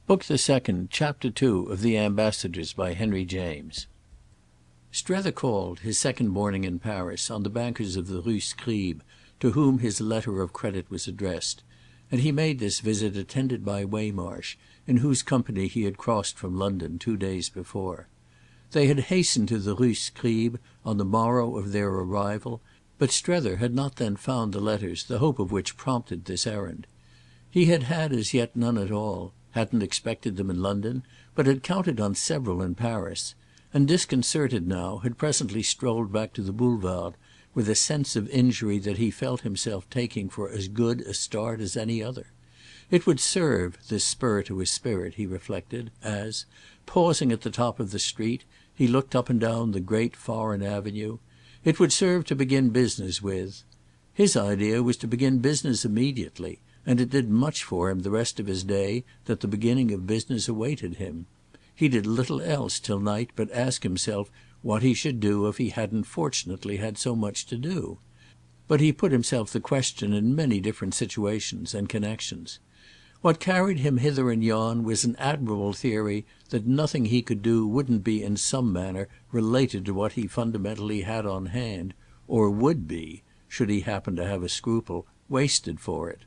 Book the Second, Chapter 2 of The Ambassadors by Henry James. Strether called, his second morning in Paris, on the bankers of the Rue Scribe, to whom his letter of credit was addressed, and he made this visit attended by Waymarsh, in whose company he had crossed from London 2 days before. They had hastened to the Rue Scribe on the morrow of their arrival, but Strether had not then found the letters, the hope of which prompted this errand. He had had as yet none at all, hadn't expected them in London, but had counted on several in Paris, and disconcerted now, had presently strolled back to the Boulevard with a sense of injury that he felt himself taking for as good a start as any other. It would serve, this spur to his spirit, he reflected, as, pausing at the top of the street, he looked up and down the great foreign avenue. It would serve to begin business with. His idea was to begin business immediately, and it did much for him the rest of his day that the beginning of business awaited him. He did little else till night but ask himself what he should do if he hadn't fortunately had so much to do. But he put himself the question in many different situations and connections. What carried him hither and yon was an admirable theory that nothing he could do wouldn't be in some manner related to what he fundamentally had on hand, or would be, should he happen to have a scruple, wasted for it.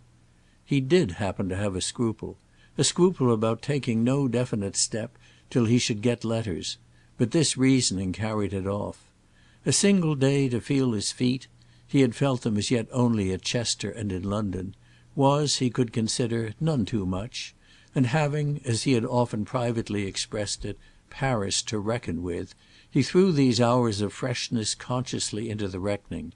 He did happen to have a scruple about taking no definite step till he should get letters, but this reasoning carried it off. A single day to feel his feet—he had felt them as yet only at Chester and in London—was, he could consider, none too much, and having, as he had often privately expressed it, Paris to reckon with, he threw these hours of freshness consciously into the reckoning.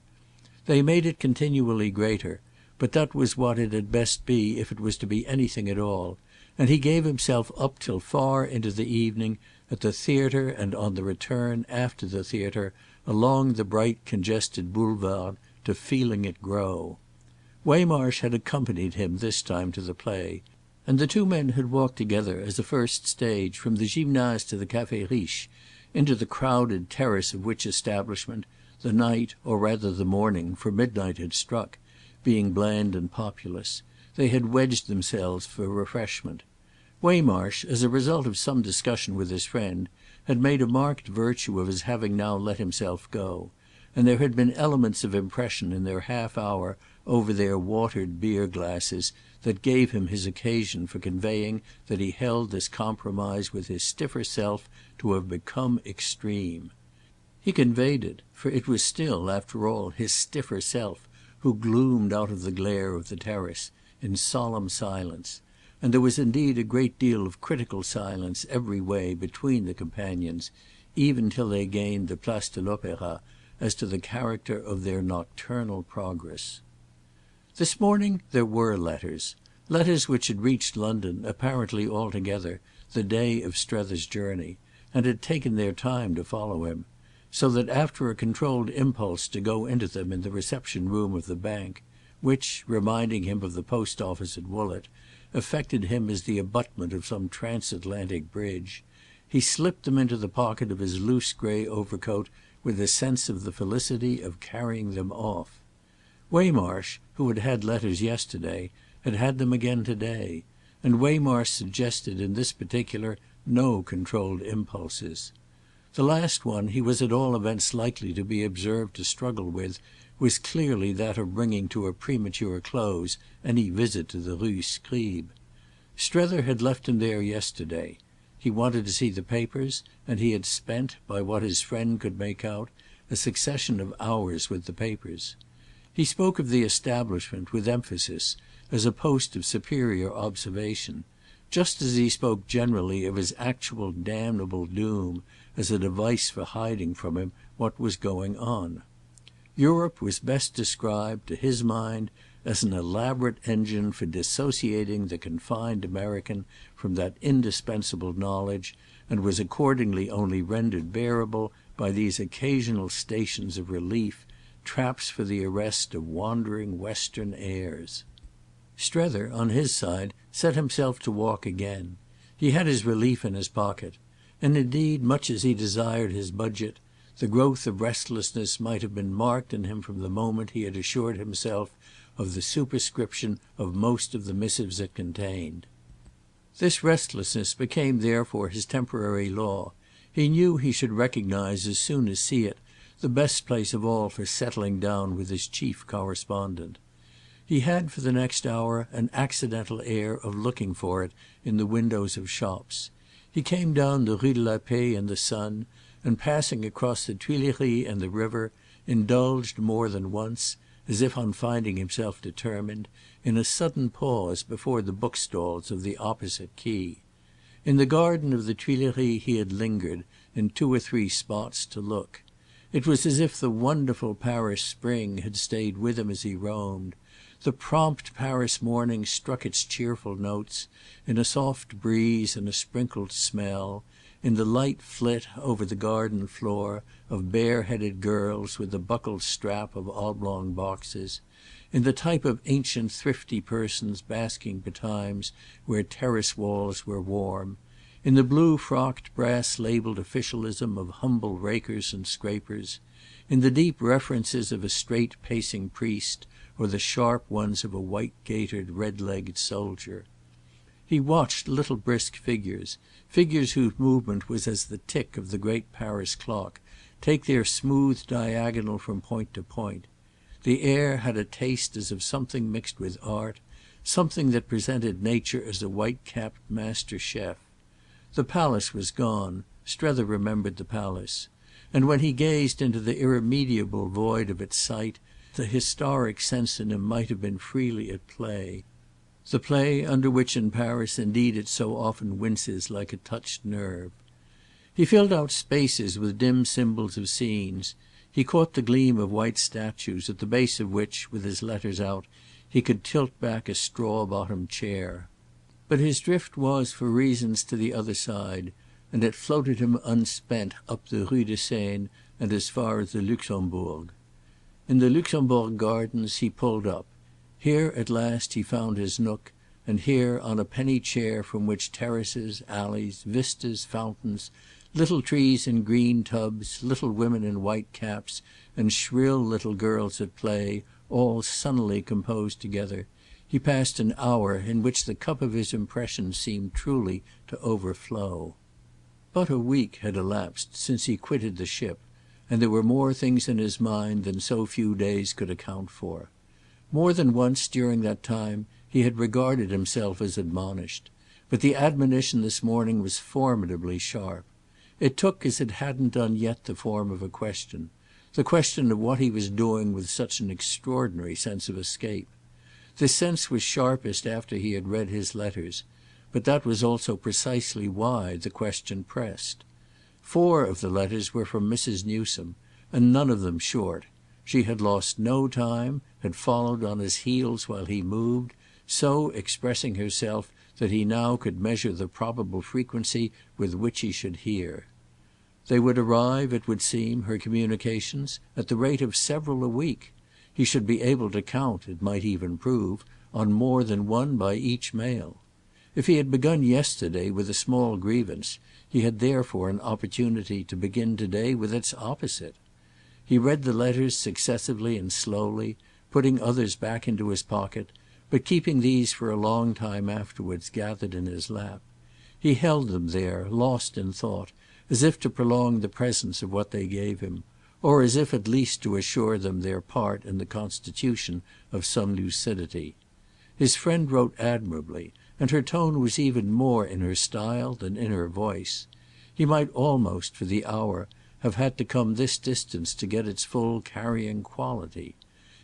They made it continually greater, but that was what it had best be if it was to be anything at all, and he gave himself up till far into the evening, at the theatre and on the return, after the theatre, along the bright congested boulevard, to feeling it grow. Waymarsh had accompanied him this time to the play, and the two men had walked together as a first stage from the Gymnase to the Café Riche, into the crowded terrace of which establishment, the night, or rather the morning, for midnight had struck, being bland and populous, they had wedged themselves for refreshment. Waymarsh, as a result of some discussion with his friend, had made a marked virtue of his having now let himself go, and there had been elements of impression in their half hour over their watered beer glasses that gave him his occasion for conveying that he held this compromise with his stiffer self to have become extreme. He conveyed it, for it was still, after all, his stiffer self who gloomed out of the glare of the terrace, in solemn silence, and there was indeed a great deal of critical silence every way between the companions, even till they gained the Place de l'Opéra, as to the character of their nocturnal progress. This morning there were letters which had reached London, apparently altogether, the day of Strether's journey, and had taken their time to follow him, so that after a controlled impulse to go into them in the reception-room of the bank, which, reminding him of the post-office at Woollett, affected him as the abutment of some transatlantic bridge, he slipped them into the pocket of his loose grey overcoat with a sense of the felicity of carrying them off. Waymarsh, who had had letters yesterday, had had them again to-day, and Waymarsh suggested in this particular no controlled impulses. The last one he was at all events likely to be observed to struggle with was clearly that of bringing to a premature close any visit to the Rue Scribe. Strether had left him there yesterday. He wanted to see the papers, and he had spent, by what his friend could make out, a succession of hours with the papers. He spoke of the establishment, with emphasis, as a post of superior observation, just as he spoke generally of his actual damnable doom as a device for hiding from him what was going on. Europe was best described, to his mind, as an elaborate engine for dissociating the confined American from that indispensable knowledge, and was accordingly only rendered bearable by these occasional stations of relief, traps for the arrest of wandering Western airs. Strether, on his side, set himself to walk again. He had his relief in his pocket, and indeed, much as he desired his budget, the growth of restlessness might have been marked in him from the moment he had assured himself of the superscription of most of the missives it contained. This restlessness became therefore his temporary law. He knew he should recognize as soon as see it the best place of all for settling down with his chief correspondent. He had for the next hour an accidental air of looking for it in the windows of shops. He came down the Rue de la Paix in the sun, and passing across the Tuileries and the river, indulged more than once, as if on finding himself determined, in a sudden pause before the bookstalls of the opposite quay. In the garden of the Tuileries he had lingered, in 2 or 3 spots, to look. It was as if the wonderful Paris spring had stayed with him as he roamed. The prompt Paris morning struck its cheerful notes, in a soft breeze and a sprinkled smell, in the light flit over the garden floor of bare-headed girls with the buckled strap of oblong boxes, in the type of ancient thrifty persons basking betimes where terrace walls were warm, in the blue-frocked brass-labelled officialism of humble rakers and scrapers, in the deep references of a straight-pacing priest or the sharp ones of a white-gaitered, red-legged soldier. He watched little brisk figures, figures whose movement was as the tick of the great Paris clock, take their smooth diagonal from point to point. The air had a taste as of something mixed with art, something that presented nature as a white-capped master chef. The palace was gone. Strether remembered the palace. And when he gazed into the irremediable void of its site, the historic sense in him might have been freely at play. The play under which in Paris indeed it so often winces like a touched nerve. He filled out spaces with dim symbols of scenes. He caught the gleam of white statues, at the base of which, with his letters out, he could tilt back a straw-bottomed chair. But his drift was, for reasons, to the other side, and it floated him unspent up the Rue de Seine and as far as the Luxembourg. In the Luxembourg Gardens he pulled up. Here at last he found his nook, and here, on a penny chair from which terraces, alleys, vistas, fountains, little trees in green tubs, little women in white caps, and shrill little girls at play, all sunnily composed together, he passed an hour in which the cup of his impressions seemed truly to overflow. But a week had elapsed since he quitted the ship, and there were more things in his mind than so few days could account for. More than once during that time he had regarded himself as admonished, but the admonition this morning was formidably sharp. It took as it hadn't done yet the form of a question, the question of what he was doing with such an extraordinary sense of escape. This sense was sharpest after he had read his letters, but that was also precisely why the question pressed. 4 of the letters were from Mrs. Newsome, and none of them short. She had lost no time, had followed on his heels while he moved, so expressing herself that he now could measure the probable frequency with which he should hear. They would arrive, it would seem, her communications, at the rate of several a week. He should be able to count, it might even prove, on more than one by each mail. If he had begun yesterday with a small grievance, he had therefore an opportunity to begin to-day with its opposite. He read the letters successively and slowly, putting others back into his pocket, but keeping these for a long time afterwards gathered in his lap. He held them there, lost in thought, as if to prolong the presence of what they gave him, or as if at least to assure them their part in the constitution of some lucidity. His friend wrote admirably, and her tone was even more in her style than in her voice. He might almost, for the hour, have had to come this distance to get its full carrying quality.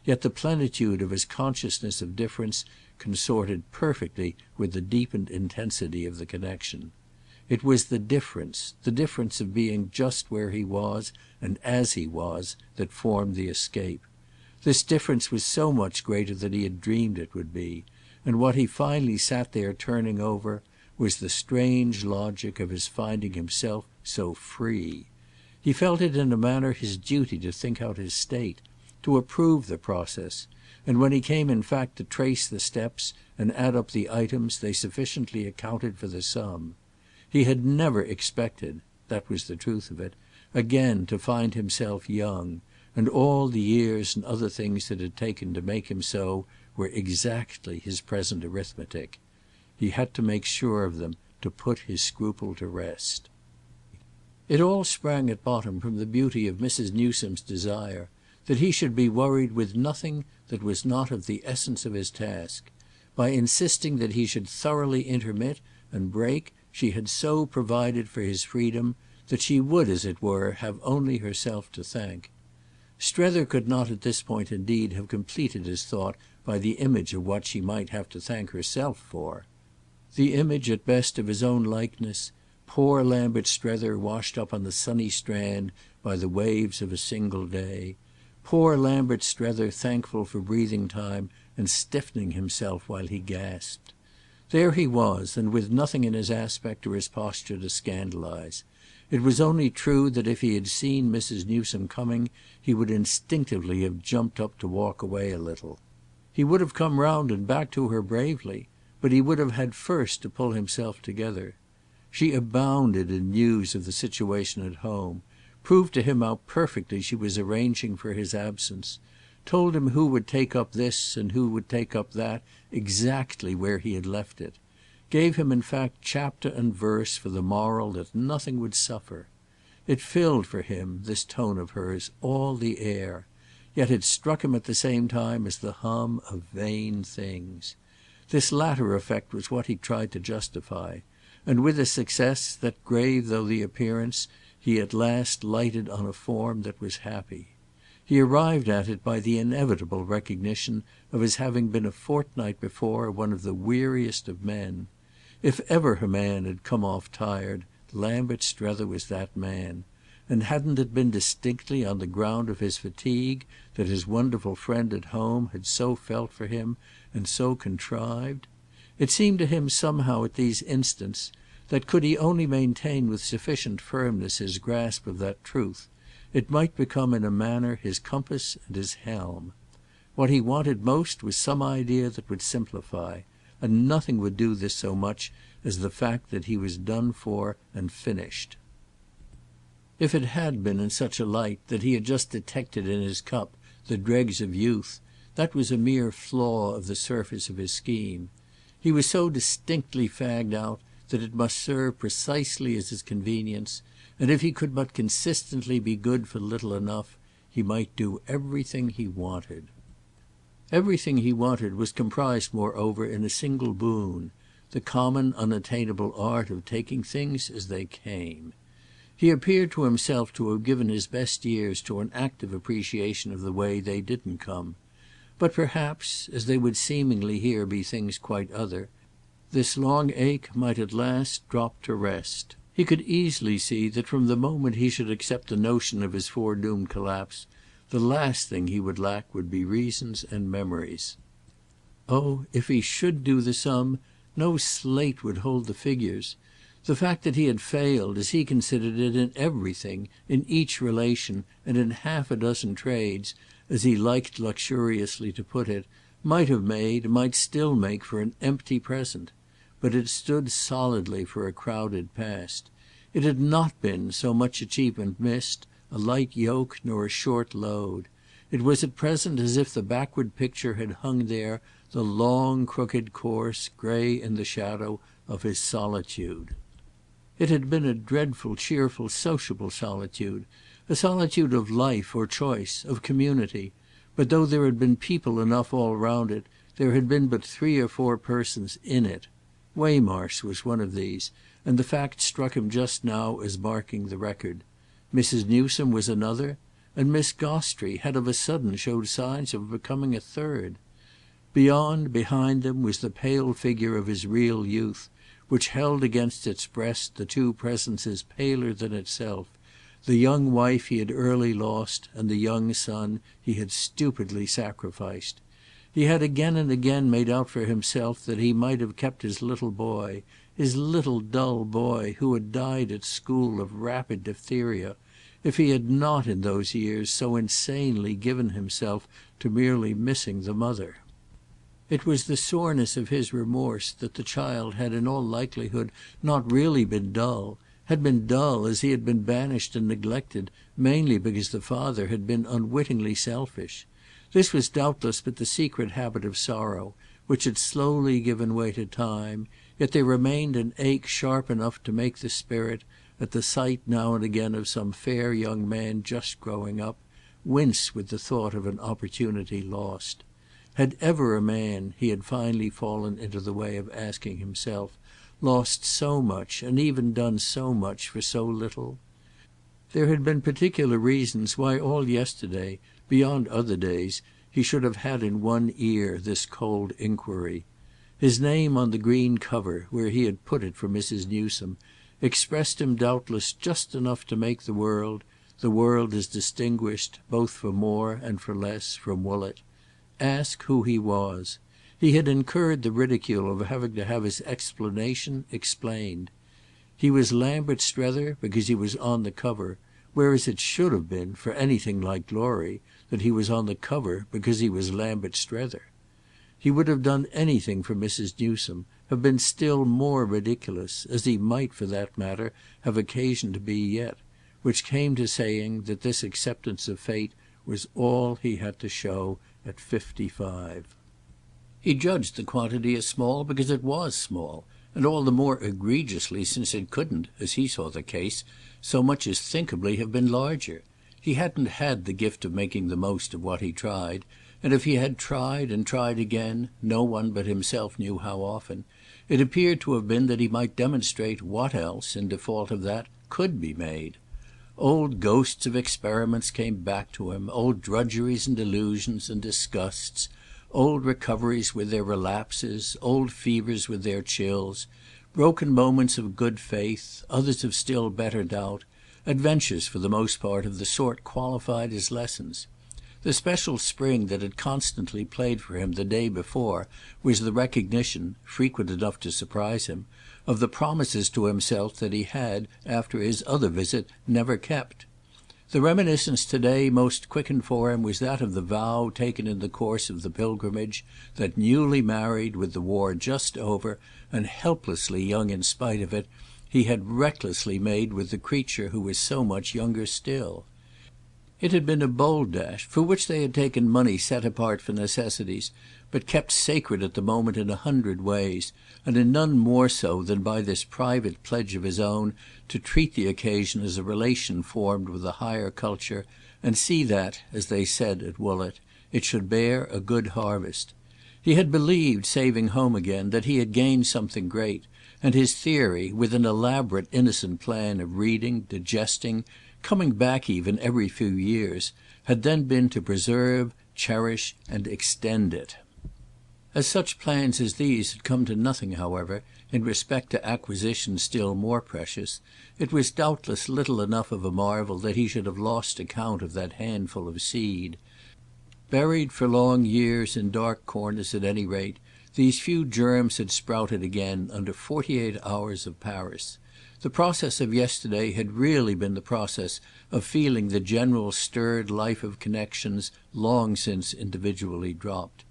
Yet the plenitude of his consciousness of difference consorted perfectly with the deepened intensity of the connection. It was the difference of being just where he was and as he was, that formed the escape. This difference was so much greater than he had dreamed it would be, and what he finally sat there turning over was the strange logic of his finding himself so free. He felt it in a manner his duty to think out his state, to approve the process, and when he came in fact to trace the steps and add up the items they sufficiently accounted for the sum. He had never expected—that was the truth of it—again to find himself young, and all the years and other things that had taken to make him so were exactly his present arithmetic. He had to make sure of them, to put his scruple to rest. It all sprang at bottom from the beauty of Mrs. Newsome's desire that he should be worried with nothing that was not of the essence of his task. By insisting that he should thoroughly intermit and break, she had so provided for his freedom that she would, as it were, have only herself to thank. Strether could not at this point indeed have completed his thought by the image of what she might have to thank herself for. The image at best of his own likeness, poor Lambert Strether washed up on the sunny strand by the waves of a single day, poor Lambert Strether thankful for breathing time and stiffening himself while he gasped. There he was, and with nothing in his aspect or his posture to scandalise. It was only true that if he had seen Mrs. Newsome coming he would instinctively have jumped up to walk away a little. He would have come round and back to her bravely, but he would have had first to pull himself together. She abounded in news of the situation at home, proved to him how perfectly she was arranging for his absence, told him who would take up this and who would take up that exactly where he had left it, gave him in fact chapter and verse for the moral that nothing would suffer. It filled for him, this tone of hers, all the air, yet it struck him at the same time as the hum of vain things. This latter effect was what he tried to justify, and with a success that, grave though the appearance, he at last lighted on a form that was happy. He arrived at it by the inevitable recognition of his having been a fortnight before one of the weariest of men. If ever a man had come off tired, Lambert Strether was that man, and hadn't it been distinctly on the ground of his fatigue that his wonderful friend at home had so felt for him and so contrived? It seemed to him somehow at these instants that, could he only maintain with sufficient firmness his grasp of that truth, it might become in a manner his compass and his helm. What he wanted most was some idea that would simplify, and nothing would do this so much as the fact that he was done for and finished. If it had been in such a light that he had just detected in his cup the dregs of youth, that was a mere flaw of the surface of his scheme. He was so distinctly fagged out that it must serve precisely as his convenience, and if he could but consistently be good for little enough, he might do everything he wanted. Everything he wanted was comprised moreover in a single boon, the common unattainable art of taking things as they came. He appeared to himself to have given his best years to an active appreciation of the way they didn't come. But perhaps, as they would seemingly here be things quite other, this long ache might at last drop to rest. He could easily see that from the moment he should accept the notion of his foredoomed collapse, the last thing he would lack would be reasons and memories. Oh, if he should do the sum, no slate would hold the figures. The fact that he had failed, as he considered it, in everything, in each relation, and in half a dozen trades, as he liked luxuriously to put it, might have made, might still make for an empty present. But it stood solidly for a crowded past. It had not been, so much achievement missed, a light yoke nor a short load. It was at present as if the backward picture had hung there the long crooked course, grey in the shadow, of his solitude. It had been a dreadful cheerful sociable solitude, a solitude of life or choice, of community, but though there had been people enough all round it, there had been but 3 or 4 persons in it. Waymarsh was one of these, and the fact struck him just now as marking the record. Mrs. Newsome was another, and Miss Gostrey had of a sudden showed signs of becoming a third. Beyond, behind them, was the pale figure of his real youth, which held against its breast the 2 presences paler than itself, the young wife he had early lost and the young son he had stupidly sacrificed. He had again and again made out for himself that he might have kept his little boy, his little dull boy who had died at school of rapid diphtheria, if he had not in those years so insanely given himself to merely missing the mother. It was the soreness of his remorse that the child had in all likelihood not really been dull, had been dull as he had been banished and neglected mainly because the father had been unwittingly selfish. This was doubtless but the secret habit of sorrow, which had slowly given way to time, yet there remained an ache sharp enough to make the spirit, at the sight now and again of some fair young man just growing up, wince with the thought of an opportunity lost. Had ever a man, he had finally fallen into the way of asking himself, lost so much and even done so much for so little? There had been particular reasons why all yesterday, beyond other days, he should have had in one ear this cold inquiry. His name on the green cover, where he had put it for Mrs. Newsome, expressed him doubtless just enough to make the world as distinguished, both for more and for less, from Woollett, ask who he was. He had incurred the ridicule of having to have his explanation explained. He was Lambert Strether because he was on the cover, whereas it should have been, for anything like glory, that he was on the cover because he was Lambert Strether. He would have done anything for Mrs. Newsome, have been still more ridiculous, as he might, for that matter, have occasion to be yet, which came to saying that this acceptance of fate was all he had to show at 55. He judged the quantity as small because it was small, and all the more egregiously since it couldn't, as he saw the case, so much as thinkably have been larger. He hadn't had the gift of making the most of what he tried, and if he had tried and tried again, no one but himself knew how often, it appeared to have been that he might demonstrate what else, in default of that, could be made. Old ghosts of experiments came back to him, old drudgeries and delusions and disgusts, old recoveries with their relapses, old fevers with their chills, broken moments of good faith, others of still better doubt, adventures for the most part of the sort qualified as lessons. The special spring that had constantly played for him the day before was the recognition, frequent enough to surprise him, of the promises to himself that he had, after his other visit, never kept. The reminiscence to-day most quickened for him was that of the vow taken in the course of the pilgrimage that, newly married, with the war just over, and helplessly young in spite of it, he had recklessly made with the creature who was so much younger still. It had been a bold dash, for which they had taken money set apart for necessities, but kept sacred at the moment in 100 ways, and in none more so than by this private pledge of his own to treat the occasion as a relation formed with a higher culture, and see that, as they said at Woollett, it should bear a good harvest. He had believed, saving home again, that he had gained something great, and his theory, with an elaborate innocent plan of reading, digesting, coming back even every few years, had then been to preserve, cherish and extend it. As such plans as these had come to nothing, however, in respect to acquisitions still more precious, it was doubtless little enough of a marvel that he should have lost account of that handful of seed. Buried for long years in dark corners at any rate, these few germs had sprouted again under 48 hours of Paris. The process of yesterday had really been the process of feeling the general stirred life of connections long since individually dropped.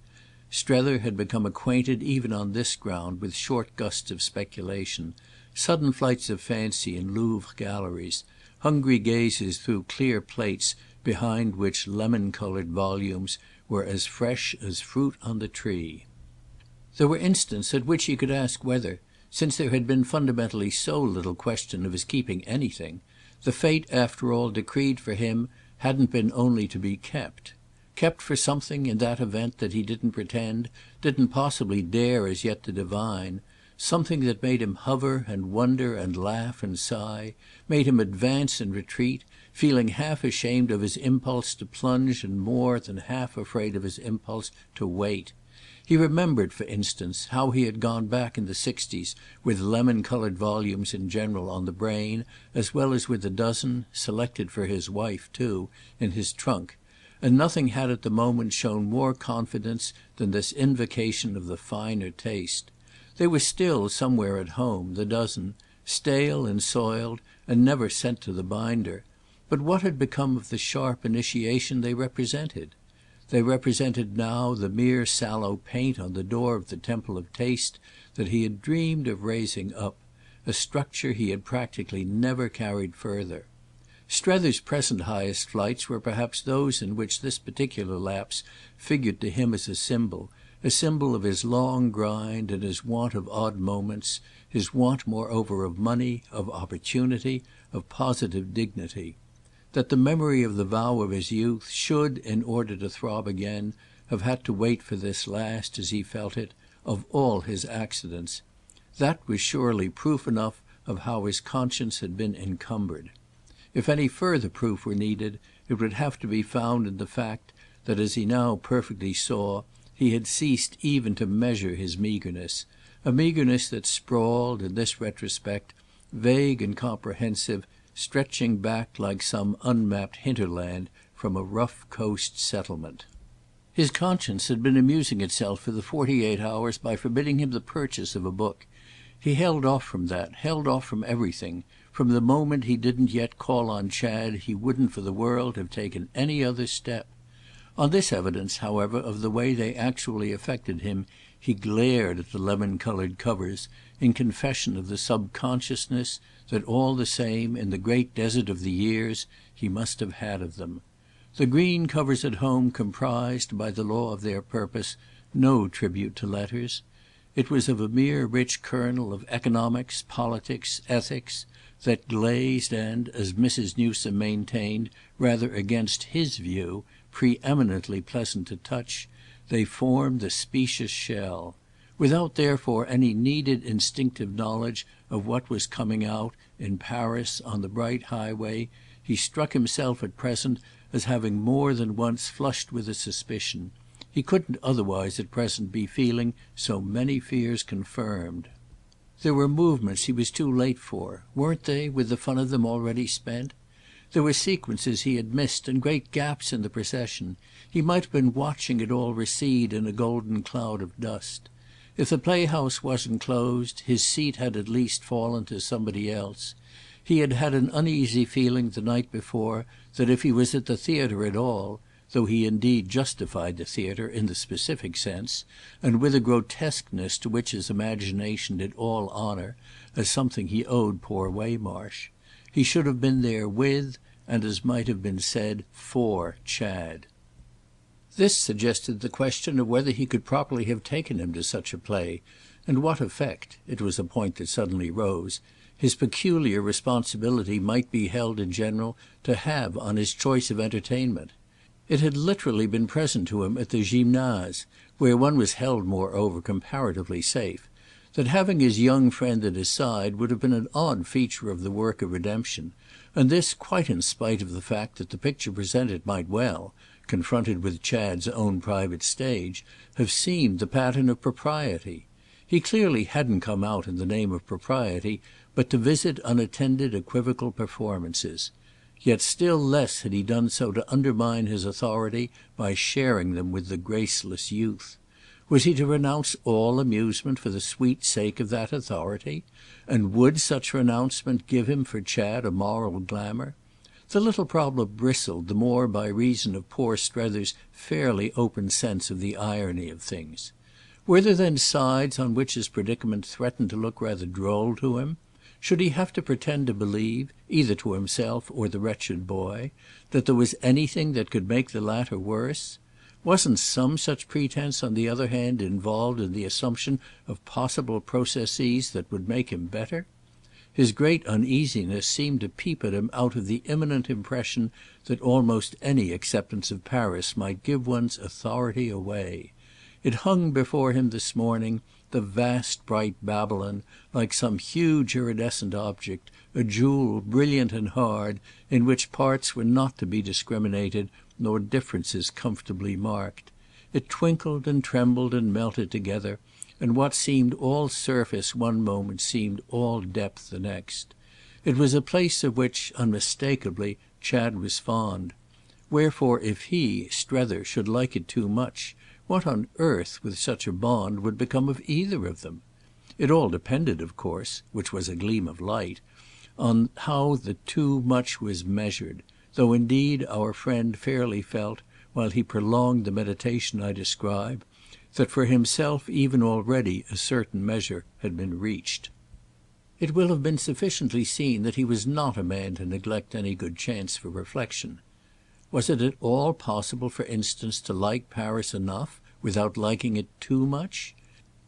Strether had become acquainted even on this ground with short gusts of speculation, sudden flights of fancy in Louvre galleries, hungry gazes through clear plates behind which lemon-coloured volumes were as fresh as fruit on the tree. There were instants at which he could ask whether, since there had been fundamentally so little question of his keeping anything, the fate after all decreed for him hadn't been only to be kept. Kept for something, in that event, that he didn't pretend, didn't possibly dare as yet to divine, something that made him hover and wonder and laugh and sigh, made him advance and retreat, feeling half ashamed of his impulse to plunge and more than half afraid of his impulse to wait. He remembered, for instance, how he had gone back in the 60s with lemon-coloured volumes in general on the brain, as well as with a dozen, selected for his wife too, in his trunk, and nothing had at the moment shown more confidence than this invocation of the finer taste. They were still somewhere at home, the dozen, stale and soiled and never sent to the binder, but what had become of the sharp initiation they represented? They represented now the mere sallow paint on the door of the temple of taste that he had dreamed of raising up, a structure he had practically never carried further. Strether's present highest flights were perhaps those in which this particular lapse figured to him as a symbol, a symbol of his long grind and his want of odd moments, his want moreover of money, of opportunity, of positive dignity. That the memory of the vow of his youth should, in order to throb again, have had to wait for this last, as he felt it, of all his accidents, that was surely proof enough of how his conscience had been encumbered. If any further proof were needed, it would have to be found in the fact that, as he now perfectly saw, he had ceased even to measure his meagreness, a meagreness that sprawled, in this retrospect, vague and comprehensive, stretching back like some unmapped hinterland from a rough coast settlement. His conscience had been amusing itself for the 48 hours by forbidding him the purchase of a book. He held off from that, held off from everything. From the moment he didn't yet call on Chad he wouldn't for the world have taken any other step. On this evidence, however, of the way they actually affected him, he glared at the lemon-coloured covers in confession of the subconsciousness that, all the same, in the great desert of the years, he must have had of them. The green covers at home comprised, by the law of their purpose, no tribute to letters. It was of a mere rich kernel of economics, politics, ethics, that glazed and, as Mrs. Newsome maintained, rather against his view, preeminently pleasant to touch, they formed the specious shell. Without therefore any needed instinctive knowledge of what was coming out, in Paris, on the bright highway, he struck himself at present as having more than once flushed with a suspicion. He couldn't otherwise at present be feeling so many fears confirmed. There were movements he was too late for, weren't they, with the fun of them already spent? There were sequences he had missed and great gaps in the procession. He might have been watching it all recede in a golden cloud of dust. If the playhouse wasn't closed, his seat had at least fallen to somebody else. He had had an uneasy feeling the night before that if he was at the theatre at all, though he indeed justified the theatre in the specific sense, and with a grotesqueness to which his imagination did all honour, as something he owed poor Waymarsh, he should have been there with, and as might have been said, for Chad. This suggested the question of whether he could properly have taken him to such a play, and what effect—it was a point that suddenly rose—his peculiar responsibility might be held in general to have on his choice of entertainment. It had literally been present to him at the Gymnase, where one was held moreover comparatively safe, that having his young friend at his side would have been an odd feature of the work of redemption, and this quite in spite of the fact that the picture presented might well, confronted with Chad's own private stage, have seemed the pattern of propriety. He clearly hadn't come out in the name of propriety but to visit unattended equivocal performances. Yet still less had he done so to undermine his authority by sharing them with the graceless youth. Was he to renounce all amusement for the sweet sake of that authority? And would such renouncement give him for Chad a moral glamour? The little problem bristled the more by reason of poor Strether's fairly open sense of the irony of things. Were there then sides on which his predicament threatened to look rather droll to him? Should he have to pretend to believe, either to himself or the wretched boy, that there was anything that could make the latter worse? Wasn't some such pretence on the other hand involved in the assumption of possible processes that would make him better? His great uneasiness seemed to peep at him out of the imminent impression that almost any acceptance of Paris might give one's authority away. It hung before him this morning, the vast bright Babylon, like some huge iridescent object, a jewel brilliant and hard, in which parts were not to be discriminated nor differences comfortably marked. It twinkled and trembled and melted together, and what seemed all surface one moment seemed all depth the next. It was a place of which, unmistakably, Chad was fond. Wherefore if he, Strether, should like it too much, what on earth, with such a bond, would become of either of them? It all depended, of course, which was a gleam of light, on how the too much was measured, though indeed our friend fairly felt, while he prolonged the meditation I describe, that for himself even already a certain measure had been reached. It will have been sufficiently seen that he was not a man to neglect any good chance for reflection. Was it at all possible, for instance, to like Paris enough, without liking it too much?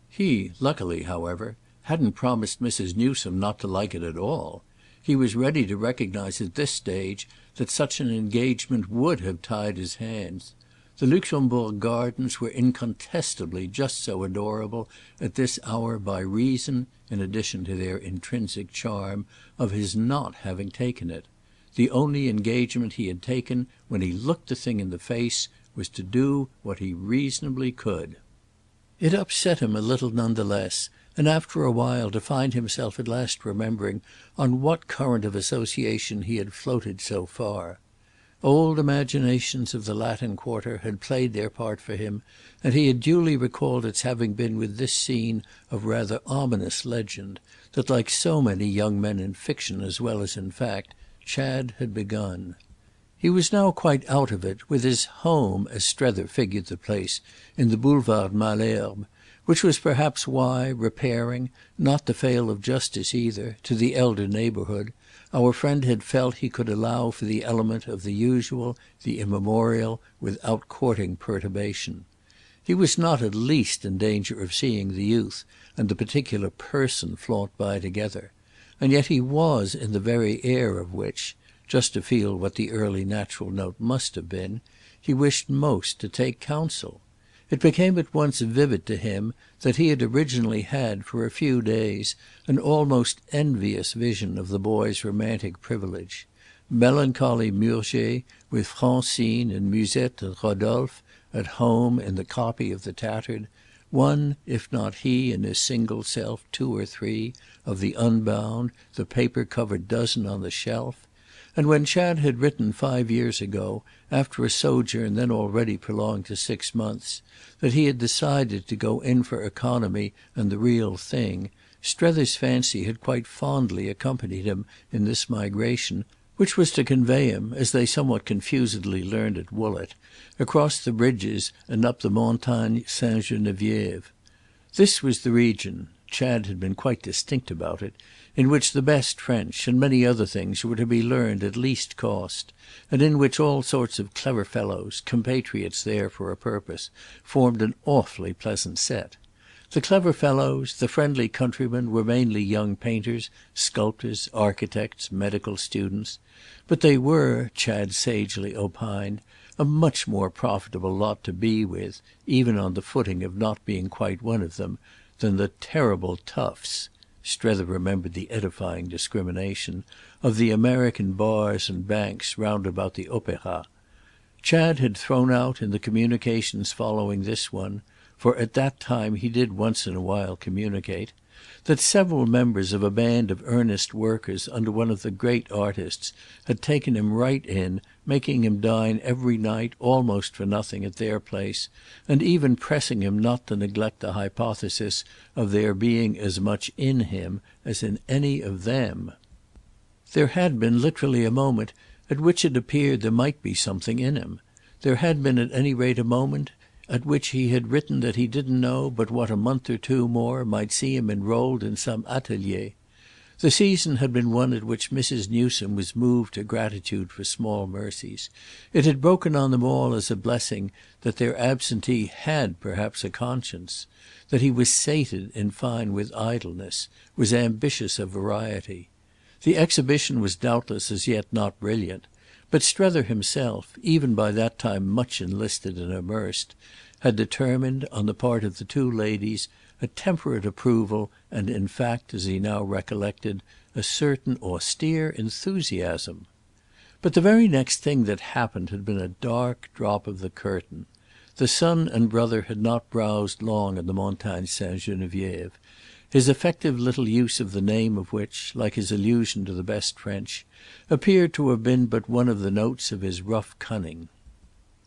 He, luckily, however, hadn't promised Mrs. Newsome not to like it at all. He was ready to recognise at this stage that such an engagement would have tied his hands. The Luxembourg Gardens were incontestably just so adorable at this hour by reason, in addition to their intrinsic charm, of his not having taken it. The only engagement he had taken when he looked the thing in the face was to do what he reasonably could. It upset him a little none the less, and after a while to find himself at last remembering on what current of association he had floated so far. Old imaginations of the Latin Quarter had played their part for him, and he had duly recalled its having been with this scene of rather ominous legend that, like so many young men in fiction as well as in fact, Chad had begun. He was now quite out of it, with his home, as Strether figured the place, in the Boulevard Malesherbes, which was perhaps why, repairing, not to fail of justice either, to the elder neighbourhood, our friend had felt he could allow for the element of the usual, the immemorial, without courting perturbation. He was not at least in danger of seeing the youth and the particular person flaunt by together, and yet he was in the very air of which, just to feel what the early natural note must have been, he wished most to take counsel. It became at once vivid to him that he had originally had, for a few days, an almost envious vision of the boy's romantic privilege. Melancholy Murger, with Francine and Musette and Rodolphe at home in the copy of the tattered, one, if not he and his single self, two or three, of the unbound, the paper-covered dozen on the shelf. And when Chad had written 5 years ago, after a sojourn then already prolonged to 6 months, that he had decided to go in for economy and the real thing, Strether's fancy had quite fondly accompanied him in this migration, which was to convey him, as they somewhat confusedly learned at Woollett, across the bridges and up the Montagne Sainte-Geneviève. This was the region, Chad had been quite distinct about it, in which the best French and many other things were to be learned at least cost, and in which all sorts of clever fellows, compatriots there for a purpose, formed an awfully pleasant set. The clever fellows, the friendly countrymen, were mainly young painters, sculptors, architects, medical students, but they were, Chad sagely opined, a much more profitable lot to be with, even on the footing of not being quite one of them, than the terrible toughs. Strether remembered the edifying discrimination of the American bars and banks round about the Opéra. Chad had thrown out in the communications following this one, for at that time he did once in a while communicate, that several members of a band of earnest workers under one of the great artists had taken him right in, making him dine every night almost for nothing at their place, and even pressing him not to neglect the hypothesis of there being as much in him as in any of them. There had been literally a moment at which it appeared there might be something in him. There had been at any rate a moment at which he had written that he didn't know but what a month or two more might see him enrolled in some atelier. The season had been one at which Mrs. Newsome was moved to gratitude for small mercies. It had broken on them all as a blessing that their absentee had perhaps a conscience, that he was sated, in fine, with idleness, was ambitious of variety. The exhibition was doubtless as yet not brilliant, but Strether himself, even by that time much enlisted and immersed, had determined, on the part of the two ladies, a temperate approval and in fact, as he now recollected, a certain austere enthusiasm. But the very next thing that happened had been a dark drop of the curtain. The son and brother had not browsed long on the Montagne Sainte-Geneviève, his effective little use of the name of which, like his allusion to the best French, appeared to have been but one of the notes of his rough cunning.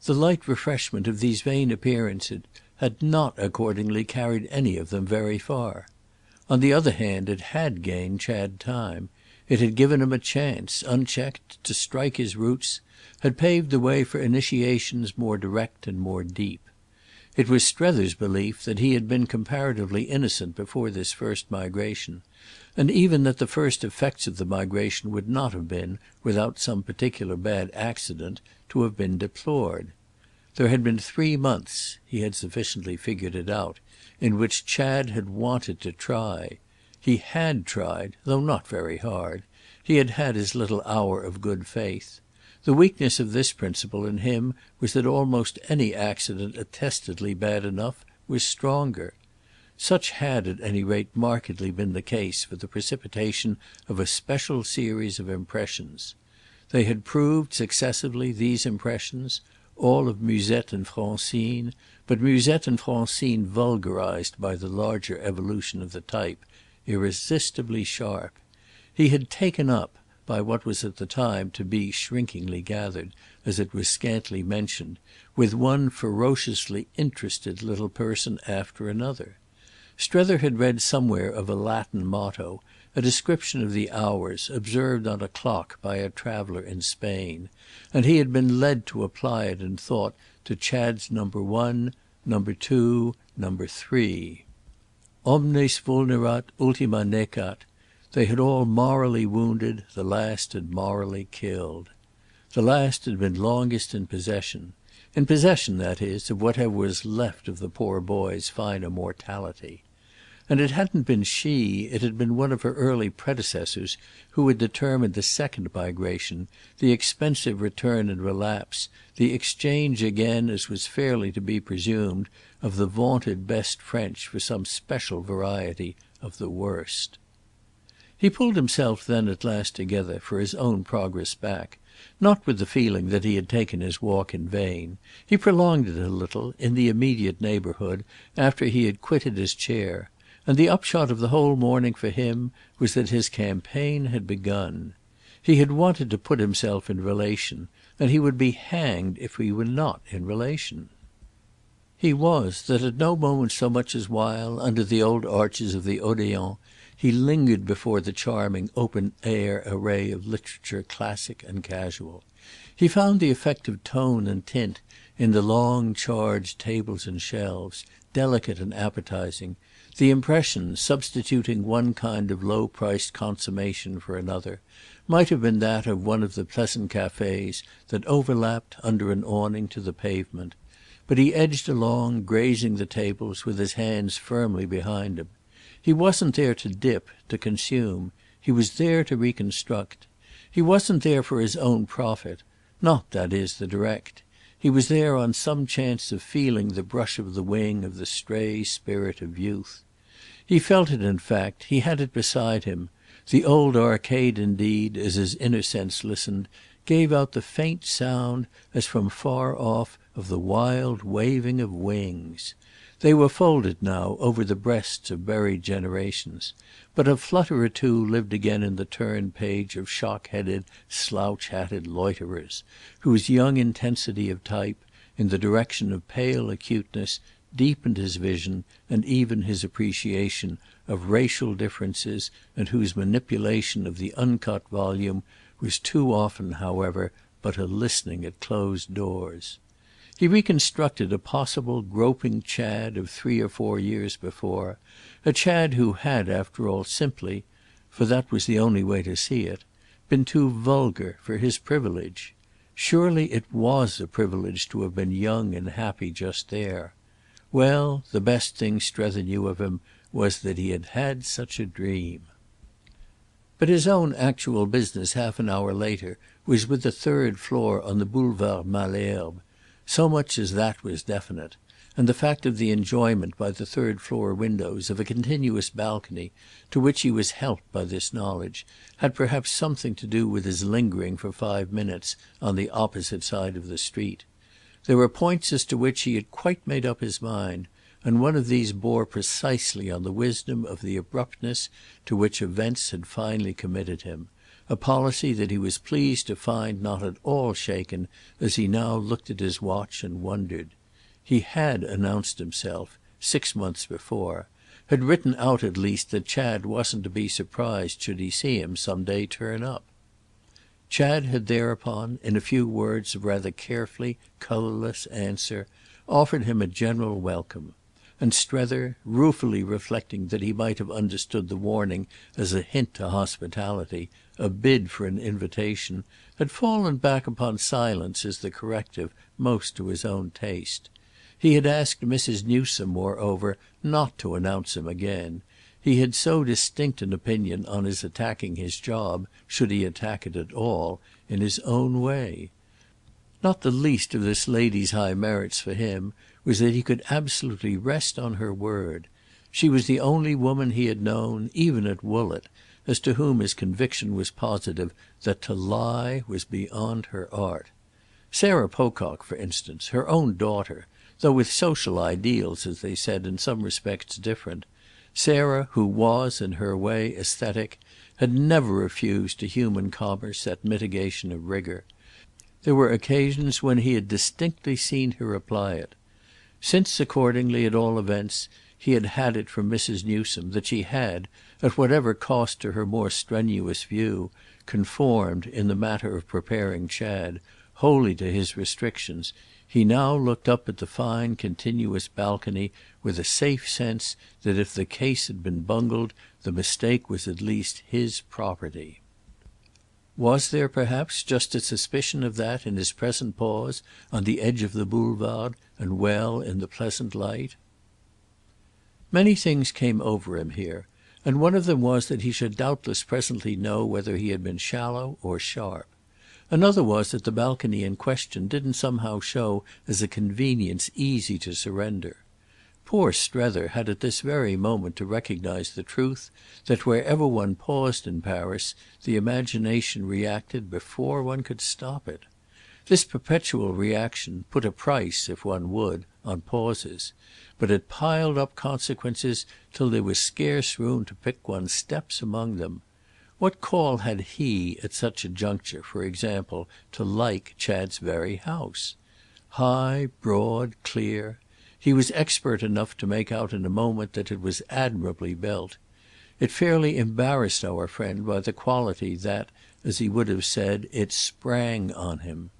The light refreshment of these vain appearances had not accordingly carried any of them very far. On the other hand it had gained Chad time. It had given him a chance, unchecked, to strike his roots, had paved the way for initiations more direct and more deep. It was Strether's belief that he had been comparatively innocent before this first migration, and even that the first effects of the migration would not have been, without some particular bad accident, to have been deplored. There had been 3 months, he had sufficiently figured it out, in which Chad had wanted to try. He had tried, though not very hard. He had had his little hour of good faith. The weakness of this principle in him was that almost any accident attestedly bad enough was stronger. Such had at any rate markedly been the case for the precipitation of a special series of impressions. They had proved successively, these impressions, all of Musette and Francine, but Musette and Francine vulgarised by the larger evolution of the type, irresistibly sharp. He had taken up, by what was at the time to be shrinkingly gathered, as it was scantly mentioned, with one ferociously interested little person after another. Strether had read somewhere of a Latin motto, a description of the hours, observed on a clock by a traveller in Spain, and he had been led to apply it in thought to Chad's number 1, number 2, number 3. Omnes vulnerat, ultima necat. They had all morally wounded, the last had morally killed. The last had been longest in possession. In possession, that is, of whatever was left of the poor boy's finer mortality. And it hadn't been she, it had been one of her early predecessors who had determined the second migration, the expensive return and relapse, the exchange again, as was fairly to be presumed, of the vaunted best French for some special variety of the worst. He pulled himself then at last together for his own progress back, not with the feeling that he had taken his walk in vain. He prolonged it a little, in the immediate neighbourhood, after he had quitted his chair, and the upshot of the whole morning for him was that his campaign had begun. He had wanted to put himself in relation, and he would be hanged if he were not in relation. He was that at no moment so much as while, under the old arches of the Odéon, he lingered before the charming open-air array of literature classic and casual. He found the effect of tone and tint in the long charged tables and shelves, delicate and appetizing, the impression, substituting one kind of low-priced consommation for another, might have been that of one of the pleasant cafes that overlapped under an awning to the pavement. But he edged along, grazing the tables, with his hands firmly behind him. He wasn't there to dip, to consume. He was there to reconstruct. He wasn't there for his own profit, not, that is, the direct. He was there on some chance of feeling the brush of the wing of the stray spirit of youth. He felt it in fact, he had it beside him. The old arcade indeed, as his inner sense listened, gave out the faint sound, as from far off, of the wild waving of wings. They were folded now over the breasts of buried generations, but a flutter or two lived again in the turned page of shock-headed, slouch-hatted loiterers, whose young intensity of type, in the direction of pale acuteness, deepened his vision and even his appreciation of racial differences, and whose manipulation of the uncut volume was too often, however, but a listening at closed doors. He reconstructed a possible groping Chad of 3 or 4 years before, a Chad who had, after all, simply, for that was the only way to see it, been too vulgar for his privilege. Surely it was a privilege to have been young and happy just there. Well, the best thing Strether knew of him was that he had had such a dream. But his own actual business half an hour later was with the third floor on the Boulevard Malesherbes. So much as that was definite, and the fact of the enjoyment by the third floor windows of a continuous balcony, to which he was helped by this knowledge, had perhaps something to do with his lingering for 5 minutes on the opposite side of the street. There were points as to which he had quite made up his mind, and one of these bore precisely on the wisdom of the abruptness to which events had finally committed him, a policy that he was pleased to find not at all shaken as he now looked at his watch and wondered. He had announced himself, 6 months before, had written out at least that Chad wasn't to be surprised should he see him some day turn up. Chad had thereupon, in a few words of rather carefully colourless answer, offered him a general welcome, and Strether, ruefully reflecting that he might have understood the warning as a hint to hospitality, a bid for an invitation, had fallen back upon silence as the corrective most to his own taste. He had asked Mrs. Newsome, moreover, not to announce him again. He had so distinct an opinion on his attacking his job, should he attack it at all, in his own way. Not the least of this lady's high merits for him was that he could absolutely rest on her word. She was the only woman he had known, even at Woollett, as to whom his conviction was positive that to lie was beyond her art. Sarah Pocock, for instance, her own daughter, though with social ideals, as they said, in some respects different, Sarah, who was, in her way, aesthetic, had never refused to human commerce that mitigation of rigour. There were occasions when he had distinctly seen her apply it. Since, accordingly, at all events, he had had it from Mrs. Newsome that she had, at whatever cost to her more strenuous view, conformed, in the matter of preparing Chad, wholly to his restrictions, he now looked up at the fine continuous balcony with a safe sense that if the case had been bungled the mistake was at least his property. Was there perhaps just a suspicion of that in his present pause on the edge of the boulevard and well in the pleasant light? Many things came over him here, and one of them was that he should doubtless presently know whether he had been shallow or sharp. Another was that the balcony in question didn't somehow show as a convenience easy to surrender. Poor Strether had at this very moment to recognise the truth that wherever one paused in Paris the imagination reacted before one could stop it. This perpetual reaction put a price, if one would, on pauses, but it piled up consequences till there was scarce room to pick one's steps among them. What call had he, at such a juncture, for example, to like Chad's very house? High, broad, clear. He was expert enough to make out in a moment that it was admirably built. It fairly embarrassed our friend by the quality that, as he would have said, it sprang on him.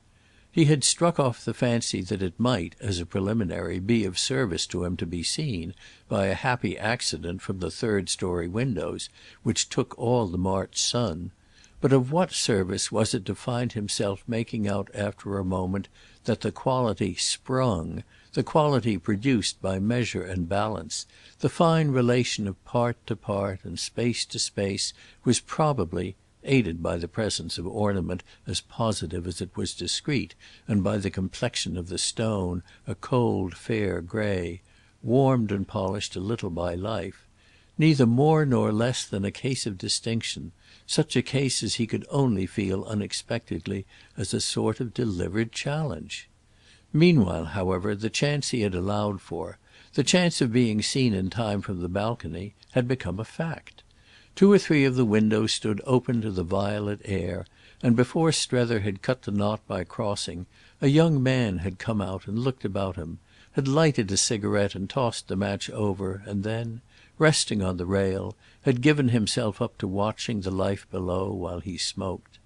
He had struck off the fancy that it might, as a preliminary, be of service to him to be seen, by a happy accident, from the third-story windows, which took all the March sun; but of what service was it to find himself making out after a moment that the quality sprung, the quality produced by measure and balance, the fine relation of part to part and space to space, was probably, aided by the presence of ornament as positive as it was discreet and by the complexion of the stone, a cold fair grey, warmed and polished a little by life, neither more nor less than a case of distinction, such a case as he could only feel unexpectedly as a sort of delivered challenge. Meanwhile, however, the chance he had allowed for, the chance of being seen in time from the balcony, had become a fact. 2 or 3 of the windows stood open to the violet air, and before Strether had cut the knot by crossing, a young man had come out and looked about him, had lighted a cigarette and tossed the match over, and then, resting on the rail, had given himself up to watching the life below while he smoked.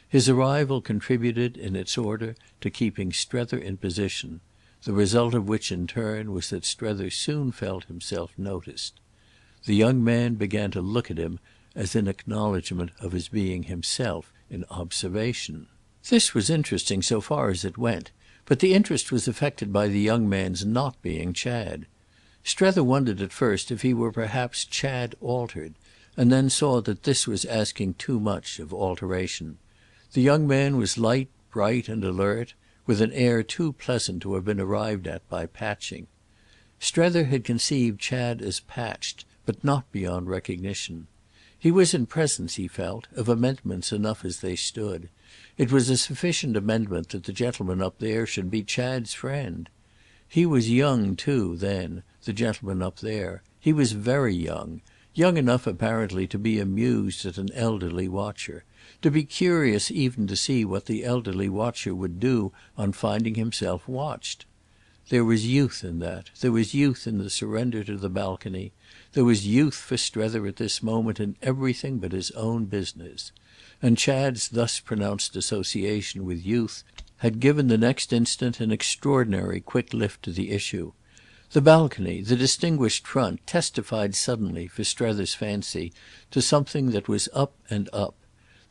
His arrival contributed, in its order, to keeping Strether in position, the result of which in turn was that Strether soon felt himself noticed. The young man began to look at him as in acknowledgement of his being himself in observation. This was interesting so far as it went, but the interest was affected by the young man's not being Chad. Strether wondered at first if he were perhaps Chad altered, and then saw that this was asking too much of alteration. The young man was light, bright and alert, with an air too pleasant to have been arrived at by patching. Strether had conceived Chad as patched, but not beyond recognition. He was in presence, he felt, of amendments enough as they stood. It was a sufficient amendment that the gentleman up there should be Chad's friend. He was young too then, the gentleman up there. He was very young, young enough apparently to be amused at an elderly watcher, to be curious even to see what the elderly watcher would do on finding himself watched. There was youth in that, there was youth in the surrender to the balcony, there was youth for Strether at this moment in everything but his own business; and Chad's thus pronounced association with youth had given the next instant an extraordinary quick lift to the issue. The balcony, the distinguished front, testified suddenly, for Strether's fancy, to something that was up and up.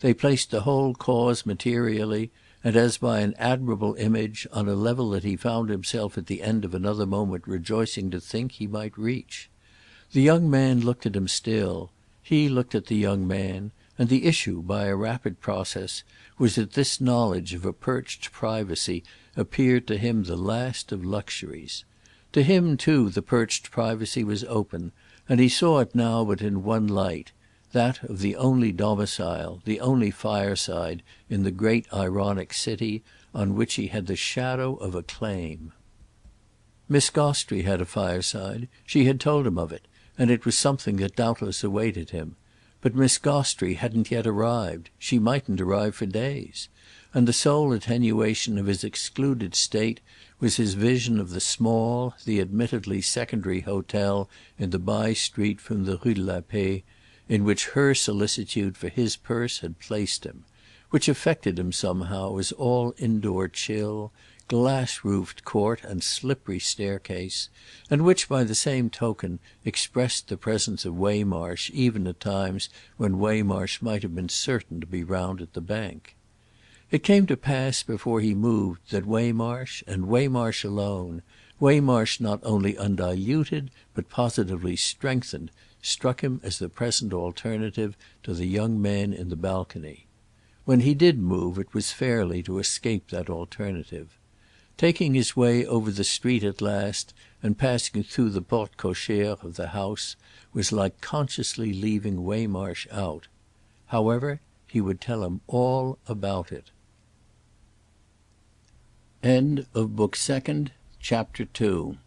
They placed the whole cause materially, and as by an admirable image, on a level that he found himself at the end of another moment rejoicing to think he might reach. The young man looked at him still. He looked at the young man, and the issue, by a rapid process, was that this knowledge of a perched privacy appeared to him the last of luxuries. To him too the perched privacy was open, and he saw it now but in one light, that of the only domicile, the only fireside, in the great ironic city, on which he had the shadow of a claim. Miss Gostrey had a fireside. She had told him of it, and it was something that doubtless awaited him. But Miss Gostrey hadn't yet arrived. She mightn't arrive for days. And the sole attenuation of his excluded state was his vision of the small, the admittedly secondary hotel in the by-street from the Rue de la Paix, in which her solicitude for his purse had placed him, which affected him somehow as all indoor chill, glass-roofed court and slippery staircase, and which by the same token expressed the presence of Waymarsh even at times when Waymarsh might have been certain to be round at the bank. It came to pass before he moved that Waymarsh, and Waymarsh alone, Waymarsh not only undiluted but positively strengthened, struck him as the present alternative to the young man in the balcony. When he did move it was fairly to escape that alternative. Taking his way over the street at last and passing through the porte cochère of the house was like consciously leaving Waymarsh out. However, he would tell him all about it. End of Book Second, Chapter 2.